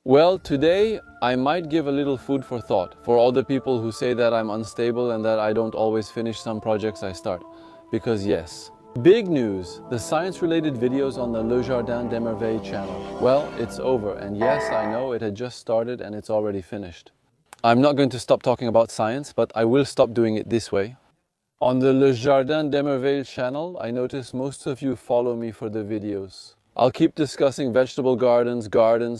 Well, today I might give a little food for thought for all the people who say that I'm unstable and that I don't always finish some projects I start. Because yes, big news, the science-related videos on the Le Jardin des Merveilles channel. Well, it's over, and yes, I know it had just started and it's already finished. I'm not going to stop talking about science, but I will stop doing it this way. On the Le Jardin des Merveilles channel, I notice most of you follow me for the videos. I'll keep discussing vegetable gardens,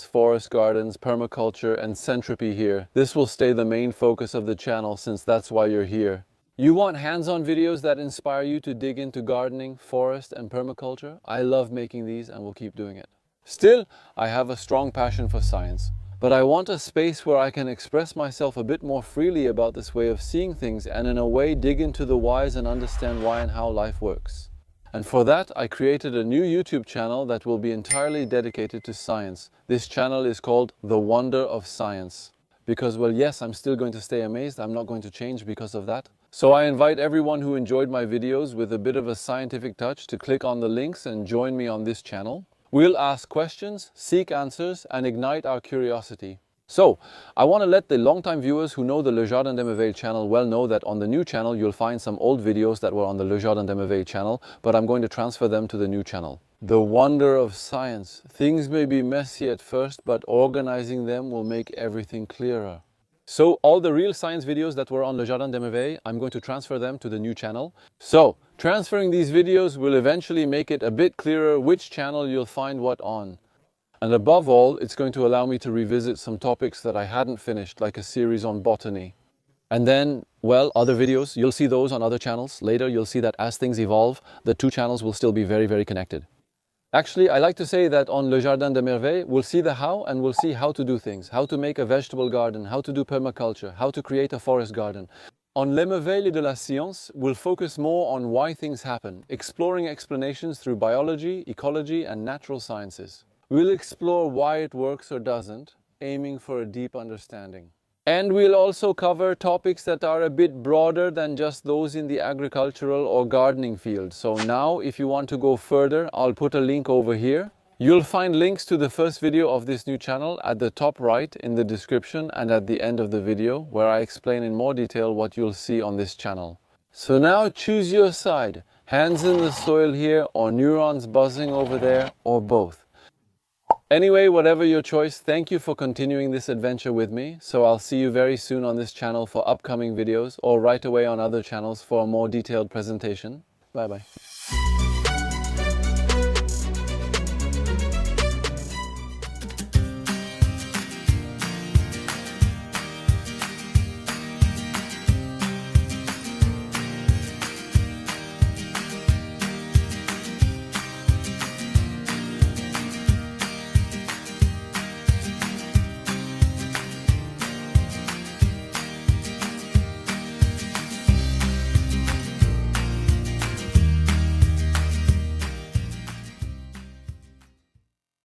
forest gardens, permaculture, and centropy here. This will stay the main focus of the channel since that's why you're here. You want hands-on videos that inspire you to dig into gardening, forest, and permaculture? I love making these and will keep doing it. Still, I have a strong passion for science. But I want a space where I can express myself a bit more freely about this way of seeing things and in a way dig into the whys and understand why and how life works. And for that, I created a new YouTube channel that will be entirely dedicated to science. This channel is called The Wonder of Science. Because, well, yes, I'm still going to stay amazed. I'm not going to change because of that. So I invite everyone who enjoyed my videos with a bit of a scientific touch to click on the links and join me on this channel. We'll ask questions, seek answers, and ignite our curiosity. So, I want to let the long-time viewers who know the Le Jardin des Merveilles channel well know that on the new channel you'll find some old videos that were on the Le Jardin des Merveilles channel, but I'm going to transfer them to the new channel. The wonder of science. Things may be messy at first, but organizing them will make everything clearer. So, all the real science videos that were on Le Jardin des Merveilles, I'm going to transfer them to the new channel. So, transferring these videos will eventually make it a bit clearer which channel you'll find what on. And above all, it's going to allow me to revisit some topics that I hadn't finished, like a series on botany. And then, well, other videos, you'll see those on other channels. Later, you'll see that as things evolve, the two channels will still be very, very connected. Actually, I like to say that on Le Jardin des Merveilles, we'll see the how and we'll see how to do things. How to make a vegetable garden, how to do permaculture, how to create a forest garden. On Les Merveilles de la Science, we'll focus more on why things happen, exploring explanations through biology, ecology, and natural sciences. We'll explore why it works or doesn't, aiming for a deep understanding. And we'll also cover topics that are a bit broader than just those in the agricultural or gardening field. So now, if you want to go further, I'll put a link over here. You'll find links to the first video of this new channel at the top right in the description and at the end of the video, where I explain in more detail what you'll see on this channel. So now choose your side, hands in the soil here or neurons buzzing over there, or both. Anyway, whatever your choice, thank you for continuing this adventure with me. So I'll see you very soon on this channel for upcoming videos or right away on other channels for a more detailed presentation. Bye bye.